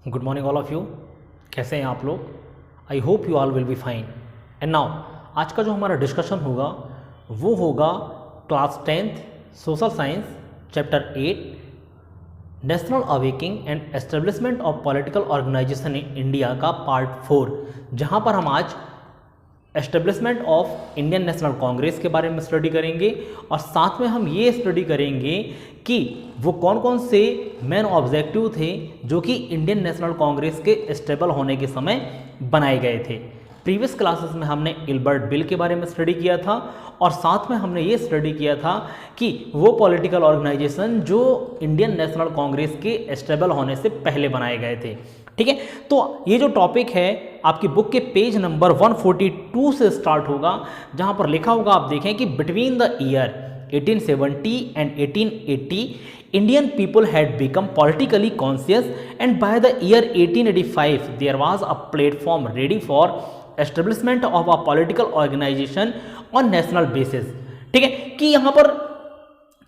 Good morning all of you. कैसे हैं आप लोग? I hope you all will be fine. And now आज का जो हमारा डिस्कशन होगा वो होगा class 10th social science chapter 8 national awakening and establishment of political organisation in India का पार्ट 4, जहां पर हम आज establishment of Indian National Congress के बारे में स्टडी करेंगे और साथ में हम ये स्टडी करेंगे कि वो कौन कौन से मेन ऑब्जेक्टिव थे जो कि इंडियन नेशनल कांग्रेस के स्टेबल होने के समय बनाए गए थे। प्रीवियस क्लासेस में हमने इल्बर्ट बिल के बारे में स्टडी किया था और साथ में हमने ये स्टडी किया था कि वो पॉलिटिकल ऑर्गेनाइजेशन जो इंडियन नेशनल कांग्रेस के स्टेबल होने से पहले बनाए गए थे। ठीक है, तो ये जो टॉपिक है आपकी बुक के पेज नंबर 142 से स्टार्ट होगा, जहां पर लिखा होगा, आप देखें कि between the year 1870 and 1880 Indian people had become politically conscious and by the year 1885 there was a platform ready for establishment of a political organization on national basis। ठीक है कि यहाँ पर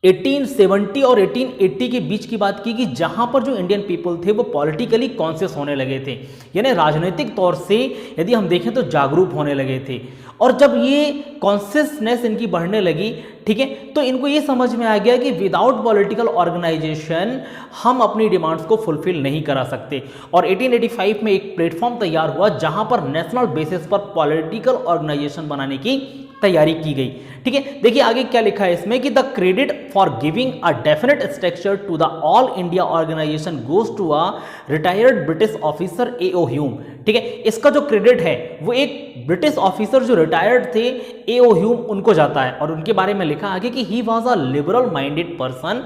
1870 और 1880 के बीच की बात की कि जहां पर जो इंडियन पीपल थे वो पॉलिटिकली कॉन्शियस होने लगे थे, यानी राजनीतिक तौर से यदि हम देखें तो जागरूक होने लगे थे। और जब ये कॉन्शियसनेस इनकी बढ़ने लगी, ठीक है, तो इनको ये समझ में आ गया कि विदाउट पॉलिटिकल ऑर्गेनाइजेशन हम अपनी डिमांड्स को फुलफिल नहीं करा सकते। और 1885 में एक प्लेटफॉर्म तैयार हुआ जहां पर नेशनल बेसिस पर पॉलिटिकल ऑर्गेनाइजेशन बनाने की तैयारी की गई। ठीक है, देखिए आगे क्या लिखा है इसमें कि the credit for giving a definite structure to the all India organisation goes to a retired British officer A O. Hume. ठीक है, इसका जो क्रेडिट है वो एक ब्रिटिश ऑफिसर जो रिटायर्ड थे ए.ओ. ह्यूम उनको जाता है। और उनके बारे में लिखा आगे कि he was a liberal minded person.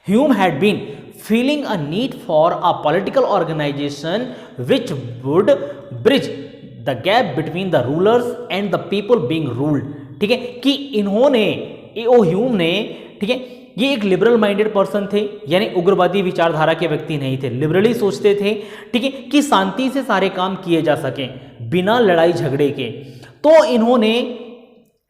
Hume had been feeling a need for a political organization which would bridge the gap between the rulers and the people being ruled। ठीक है कि इन्होंने ए.ओ. ह्यूम ने, ठीक है, ये एक liberal minded person थे, यानी उग्रवादी विचारधारा के व्यक्ति नहीं थे, लिबरली सोचते थे, ठीक है, कि शांति से सारे काम किए जा सकें बिना लड़ाई झगड़े के। तो इन्होंने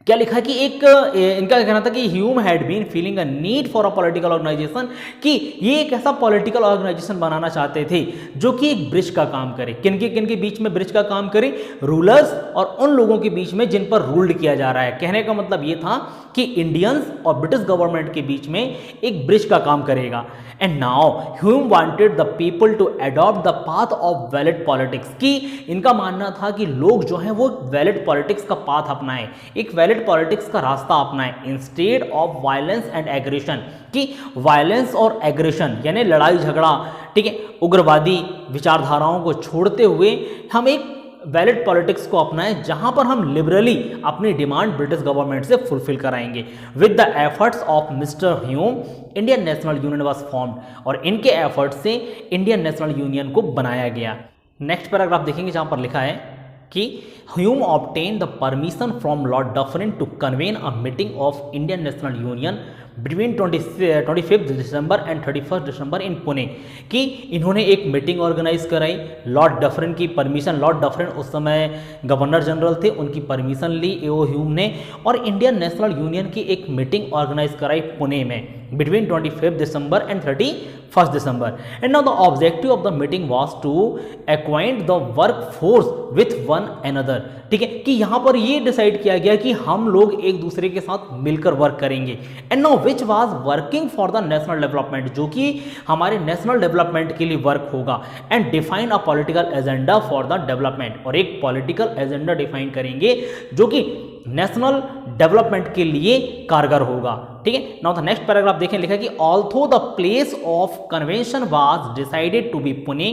क्या लिखा कि एक इनका कहना था कि Hume had been feeling a need for a political organisation, कि ये एक ऐसा पॉलिटिकल ऑर्गेनाइजेशन बनाना चाहते थे जो कि एक ब्रिज का काम करे। किन के बीच में ब्रिज का काम करे? रूलर्स और उन लोगों के बीच में जिन पर रूल्ड किया जा रहा है। कहने का मतलब ये था कि इंडियंस और ब्रिटिश गवर्नमेंट के बीच में एक ब्रिज का काम करेगा। And now Hume wanted the people to adopt the path of valid politics, कि इनका मानना था कि लोग जो हैं वो वैलिड पॉलिटिक्स का पाथ अपनाएं, एक वैलिड पॉलिटिक्स का रास्ता अपनाएं instead of violence and aggression, कि वायलेंस और एग्रेशन यानी लड़ाई झगड़ा, ठीक है, उग्रवादी विचारधाराओं को छोड़ते हुए हम एक वैलिड पॉलिटिक्स को अपनाएं जहां पर हम लिबरली अपनी डिमांड ब्रिटिश गवर्नमेंट से फुलफिल कराएंगे। With the efforts of mister Hume Indian National union was formed, और इनके एफर्ट से इंडियन नेशनल यूनियन को बनाया गया। नेक्स्ट पैराग्राफ देखेंगे जहां पर लिखा है कि Hume obtain the permission from Lord Dufferin to convene a meeting of Indian National Union between 25 December and 31 December in Pune, कि इन्होंने एक मीटिंग ऑर्गेनाइज कराई। लॉर्ड डफरिन की परमिशन, लॉर्ड डफरिन उस समय गवर्नर जनरल थे, उनकी परमिशन ली ए.ओ. ह्यूम ने और इंडियन नेशनल यूनियन की एक मीटिंग ऑर्गेनाइज कराई पुणे में between 25 December and 31 December. And now the objective of the meeting was to acquaint the work force with one another. ठीक है कि यहां पर ये डिसाइड किया गया कि हम लोग एक दूसरे के साथ मिलकर वर्क करेंगे। And now which was working for the national development, जो कि हमारे नेशनल डेवलपमेंट के लिए वर्क होगा। And define a political agenda for the development, और एक पॉलिटिकल एजेंडा डिफाइन करेंगे जो कि नेशनल डेवलपमेंट के लिए कारगर होगा। ठीक है, नाउ द नेक्स्ट पैराग्राफ देखें, लिखा कि although the place of convention was decided to be Pune,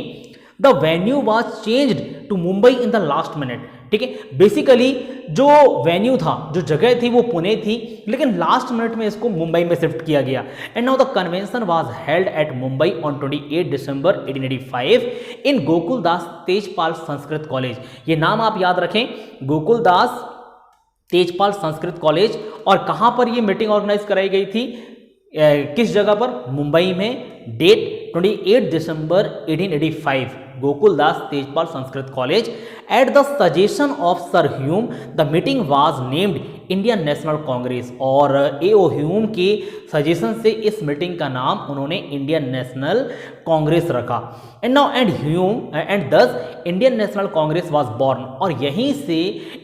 the venue was changed to Mumbai in the last minute. ठीक है, बेसिकली जो वेन्यू था, जो जगह थी वो पुणे थी, लेकिन लास्ट मिनट में इसको मुंबई में शिफ्ट किया गया। And now the convention was held at Mumbai on 28 दिसंबर 1885 इन गोकुलदास तेजपाल संस्कृत कॉलेज। ये नाम आप याद रखें, गोकुलदास तेजपाल संस्कृत कॉलेज। और कहां पर ये मीटिंग ऑर्गेनाइज कराई गई थी, किस जगह पर? मुंबई में। डेट 28 दिसंबर 1885, Gokuldas Tejpal Sanskrit college. At the suggestion of Sir Hume, the meeting was named Indian National Congress. और A.O. ह्यूम के सजेशन से इस मीटिंग का नाम उन्होंने इंडियन नेशनल कांग्रेस रखा. एंड दस Indian National Congress was born. और यहीं से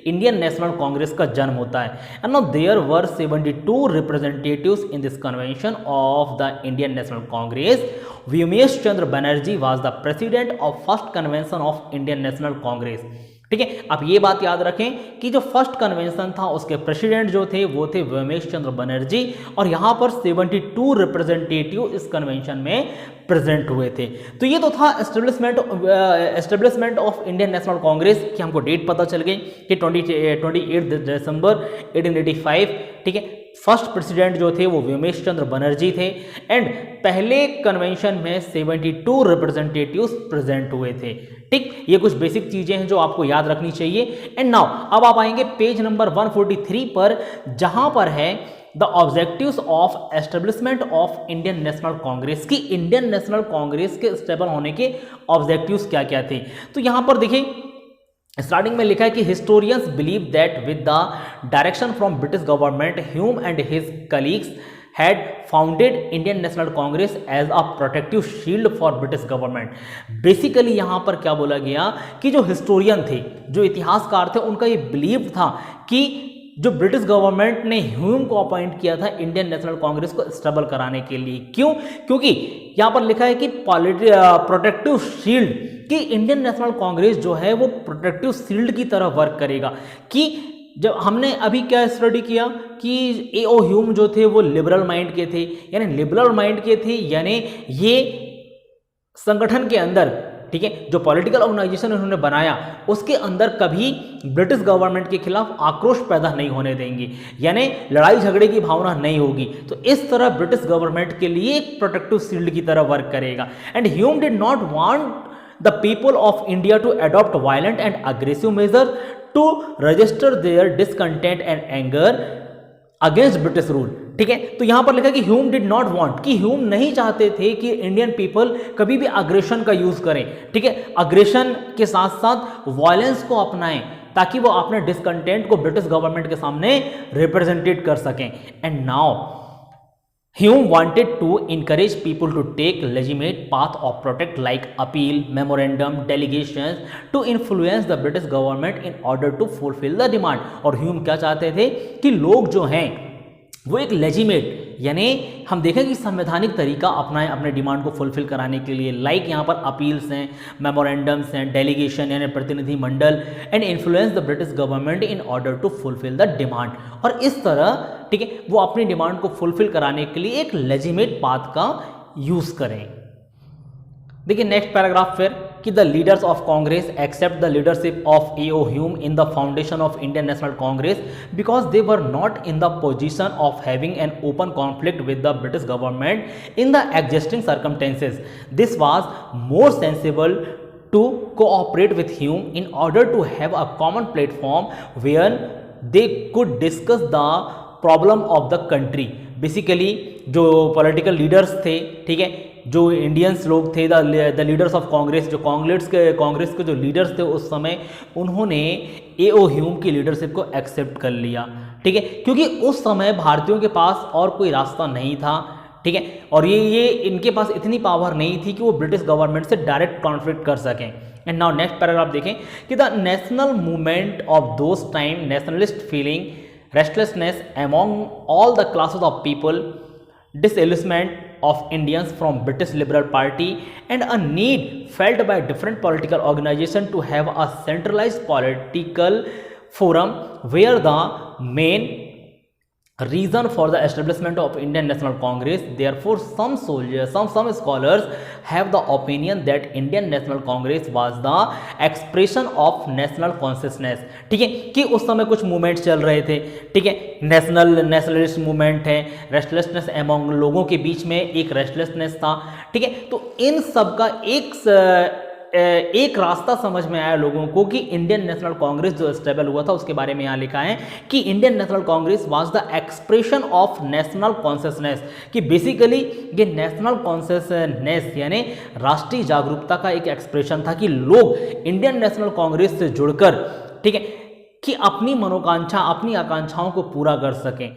इंडियन नेशनल कांग्रेस का जन्म होता है. And now there were 72 representatives in this convention of the Indian National Congress. Womesh Chandra Banerjee was the president of first convention of Indian National Congress. ठीक है, आप ये बात याद रखें कि जो फर्स्ट कन्वेंशन था उसके प्रेसिडेंट जो थे वो थे व्योमेश चंद्र बनर्जी. और यहाँ पर 72 रिप्रेजेंटेटिव इस कन्वेंशन में प्रेजेंट हुए थे. तो ये तो था establishment of Indian National Congress की हमको डेट पता चल गई कि 28 दिसंबर 1885. ठीक है, फर्स्ट प्रेसिडेंट जो थे वो व्योमेश चंद्र बनर्जी थे. एंड पहले कन्वेंशन में 72 रिप्रेजेंटेटिव्स प्रेजेंट हुए थे. ठीक, ये कुछ बेसिक चीजें हैं जो आपको याद रखनी चाहिए. एंड नाउ अब आप आएंगे पेज नंबर 143 पर, जहां पर है the objectives of establishment of Indian National Congress की इंडियन नेशनल कांग्रेस के स्टेबल होने के ऑब्जेक्टिव्स क्या क्या थे. तो यहां पर देखिए स्टार्टिंग में लिखा है कि historians believe that with the direction from British government Hume and his colleagues had founded Indian National Congress as a protective shield for British government. Basically यहाँ पर क्या बोला गया कि जो हिस्टोरियन थे, जो इतिहासकार थे, उनका ये बिलीव था कि जो ब्रिटिश गवर्नमेंट ने ह्यूम को अपॉइंट किया था इंडियन नेशनल कांग्रेस को स्टेबल कराने के लिए. क्यों? क्योंकि यहाँ पर लिखा है कि प्रोटेक्टिव शील्ड, कि इंडियन नेशनल कांग्रेस जो है वो प्रोटेक्टिव शील्ड की तरह वर्क करेगा. कि जब हमने अभी क्या स्टडी किया कि A.O. ह्यूम जो थे वो लिबरल माइंड के थे, यानी लिबरल माइंड के थे, यानी ये संगठन के अंदर, ठीक है, जो पॉलिटिकल ऑर्गेनाइजेशन उन्होंने बनाया उसके अंदर कभी ब्रिटिश गवर्नमेंट के खिलाफ आक्रोश पैदा नहीं होने देंगे, यानी लड़ाई झगड़े की भावना नहीं होगी. तो इस तरह ब्रिटिश गवर्नमेंट के लिए एक प्रोटेक्टिव शील्ड की तरह वर्क करेगा. And Hume did not want the people of India to adopt violent and aggressive measures to register their discontent and anger against British rule. ठीक है, तो यहां पर लिखा कि ह्यूम डिड नॉट वांट, कि ह्यूम नहीं चाहते थे कि इंडियन पीपल कभी भी अग्रेशन का यूज करें. ठीक है, अग्रेशन के साथ साथ वायलेंस को अपनाएं ताकि वो अपने डिसकंटेंट को ब्रिटिश गवर्नमेंट के सामने रिप्रेजेंटेट कर सकें. And now Hume wanted to encourage people to take legitimate path of protest like appeal, memorandum, delegations to influence the British government in order to fulfill the demand. और Hume क्या चाहते थे कि लोग जो हैं वो एक लेजिमेट, यानी हम देखें कि संवैधानिक तरीका अपनाएं अपने डिमांड को फुलफिल कराने के लिए. लाइक यहाँ पर अपील्स हैं, मेमोरेंडम्स हैं, डेलीगेशन यानी प्रतिनिधि मंडल, and influence the British government in order to fulfil the demand. और इस तरह, ठीक है, वो अपनी डिमांड को फुलफिल कराने के लिए एक लेजिमेट पाथ का यूज करें. देखिए नेक्स्ट पैराग्राफ फिर कि the leaders of Congress accept the leadership of A.O. Hume in the foundation of Indian National Congress because they were not in the position of having an open conflict with the British government in the existing circumstances. This was more sensible to cooperate with Hume in order to have a common platform where they could discuss the problem of the country. Basically जो political leaders थे, ठीक है, जो Indians लोग थे, the leaders of Congress, जो कांग्रेस के जो लीडर्स थे उस समय, उन्होंने A.O. ह्यूम की लीडरशिप को एक्सेप्ट कर लिया. ठीक है, क्योंकि उस समय भारतीयों के पास और कोई रास्ता नहीं था. ठीक है, और ये इनके पास इतनी पावर नहीं थी कि वो ब्रिटिश गवर्नमेंट से डायरेक्ट कॉन्फ्लिक्ट कर सकें. एंड नाउ नेक्स्ट पैराग्राफ देखें कि the national movement of those time, nationalist feeling, restlessness among all the classes of people, disillusionment of Indians from British Liberal Party, and a need felt by different political organizations to have a centralized political forum where the main reason for the establishment of Indian National Congress. Therefore, some scholars have the opinion that Indian National Congress was the expression of national consciousness. ठीक है, कि उस समय कुछ movement चल रहे थे. ठीक है, नेशनलिस्ट मूवमेंट है, रेस्टलेसनेस एमंग लोगों के बीच में एक रेस्टलेसनेस था. ठीक है, तो इन सब का एक एक रास्ता समझ में आया लोगों को कि इंडियन नेशनल कांग्रेस जो स्टेबल हुआ था उसके बारे में यहाँ लिखा है कि Indian National Congress was the expression of national consciousness, कि बेसिकली ये नेशनल कॉन्शियसनेस यानी राष्ट्रीय जागरूकता का एक एक्सप्रेशन था कि लोग इंडियन नेशनल कांग्रेस से जुड़कर, ठीक है, कि अपनी मनोकांक्षा अपनी आकांक्षाओं को पूरा कर सकें।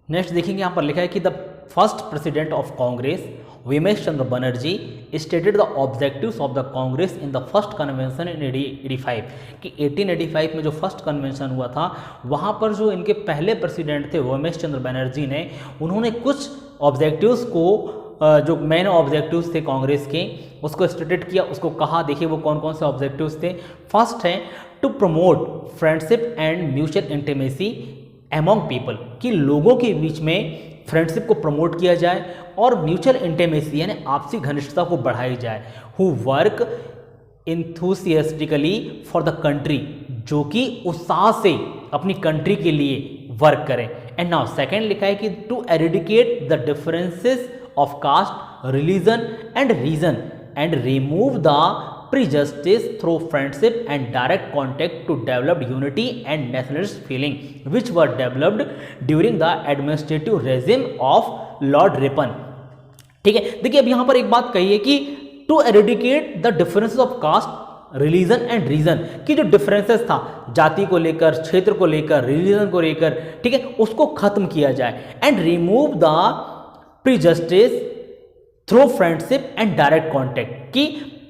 नेक्स्ट देखेंगे, यहाँ पर लिखा है कि the first president of Congress Womesh Chandra Banerjee stated the objectives of the Congress in the first convention in 1885, कि 1885 में जो फर्स्ट कन्वेंशन हुआ था वहाँ पर जो इनके पहले प्रेसिडेंट थे विमेश चंद्र बनर्जी ने, उन्होंने कुछ ऑब्जेक्टिव्स को, जो मेन ऑब्जेक्टिव्स थे कांग्रेस के, उसको स्टेटेड किया, उसको कहा। देखिए वो कौन कौन से ऑब्जेक्टिव्स थे। फर्स्ट है to promote friendship and mutual intimacy among people, कि लोगों के बीच में फ्रेंडशिप को प्रमोट किया जाए और म्यूचुअल इंटीमेसी यानी आपसी घनिष्ठता को बढ़ाई जाए। Who work enthusiastically for the country, जो कि उत्साह से अपनी कंट्री के लिए वर्क करें। एंड नाउ सेकेंड लिखा है कि to eradicate the differences of caste, religion and region and remove the prejudice through friendship and direct contact to develop unity and nationalist feeling which were developed during the administrative regime of Lord Ripon। ठीक है, देखिए अब यहां पर एक बात कही है कि to eradicate the differences of caste, religion and region, की जो डिफरेंसेस था जाति को लेकर, क्षेत्र को लेकर, रिलीजन को लेकर, ठीक है, उसको खत्म किया जाए। And remove the prejudice through friendship and direct contact, की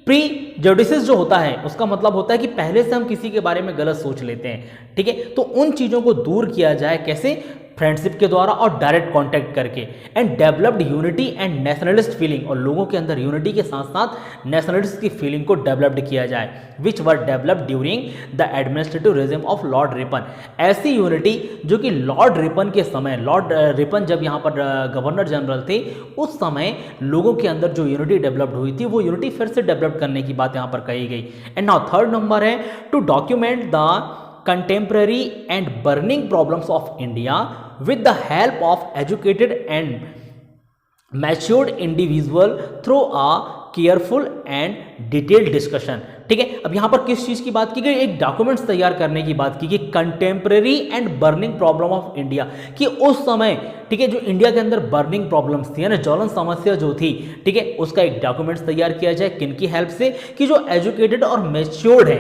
प्री जडिसिस जो होता है उसका मतलब होता है कि पहले से हम किसी के बारे में गलत सोच लेते हैं, ठीक है, तो उन चीज़ों को दूर किया जाए। कैसे? फ्रेंडशिप के द्वारा और डायरेक्ट कांटेक्ट करके। And developed unity and nationalist feeling, और लोगों के अंदर यूनिटी के साथ साथ नेशनलिस्ट की फीलिंग को डेवलप्ड किया जाए। Which were developed during the administrative regime of Lord Ripon, ऐसी यूनिटी जो कि लॉर्ड रिपन के समय, लॉर्ड रिपन जब यहाँ पर गवर्नर जनरल थे उस समय लोगों के अंदर जो यूनिटी डेवलप्ड हुई थी वो यूनिटी फिर से डेवलप करने की बात यहाँ पर कही गई। एंड नाउ थर्ड नंबर है to document the contemporary and burning problems of India with the help of educated and matured individual through a careful and detailed discussion। ठीक है, अब यहाँ पर किस चीज़ की बात की गई? एक डॉक्यूमेंट्स तैयार करने की बात की गई, contemporary and burning problem of India, कि उस समय, ठीक है, जो इंडिया के अंदर बर्निंग प्रॉब्लम्स थी यानी ज्वलन समस्या जो थी, ठीक है, उसका एक डॉक्यूमेंट्स तैयार किया जाए। किनकी हेल्प से? कि जो एजुकेटेड और मैच्योर्ड है,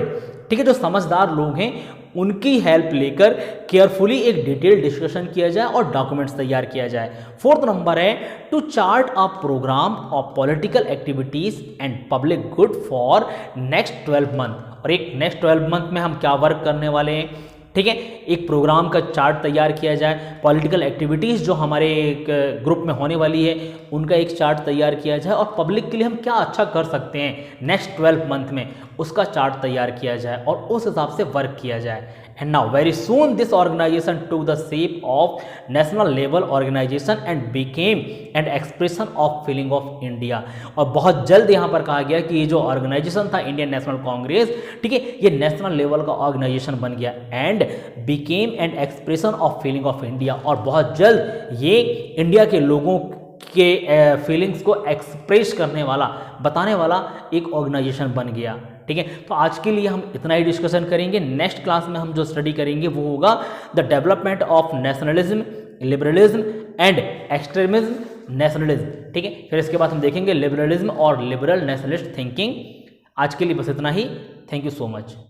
ठीक है, जो समझदार लोग हैं उनकी हेल्प लेकर केयरफुली एक डिटेल डिस्कशन किया जाए और डॉक्यूमेंट्स तैयार किया जाए। फोर्थ नंबर है to chart a programme of political activities and public good for next 12 month, और एक नेक्स्ट 12 मंथ में हम क्या वर्क करने वाले हैं, ठीक है, एक प्रोग्राम का चार्ट तैयार किया जाए। पॉलिटिकल एक्टिविटीज़ जो हमारे एक ग्रुप में होने वाली है उनका एक चार्ट तैयार किया जाए, और पब्लिक के लिए हम क्या अच्छा कर सकते हैं नेक्स्ट 12 मंथ में उसका चार्ट तैयार किया जाए और उस हिसाब से वर्क किया जाए। And now very soon this organisation to the shape of national level organisation and became and expression of feeling of India, और बहुत जल्द यहाँ पर कहा गया कि ये जो ऑर्गेनाइजेशन था इंडियन नेशनल कांग्रेस, ठीक है, ये नेशनल लेवल का ऑर्गेनाइजेशन बन गया and became and expression of feeling of India, और बहुत जल्द ये इंडिया के लोगों के फीलिंग्स को एक्सप्रेस करने वाला, बताने वाला एक ऑर्गेनाइजेशन बन गया। ठीक है, तो आज के लिए हम इतना ही डिस्कशन करेंगे। नेक्स्ट क्लास में हम जो स्टडी करेंगे वो होगा the development of nationalism, liberalism and extremism nationalism. ठीक है, फिर इसके बाद हम देखेंगे लिबरलिज्म और लिबरल नेशनलिस्ट थिंकिंग। आज के लिए बस इतना ही। Thank you so much.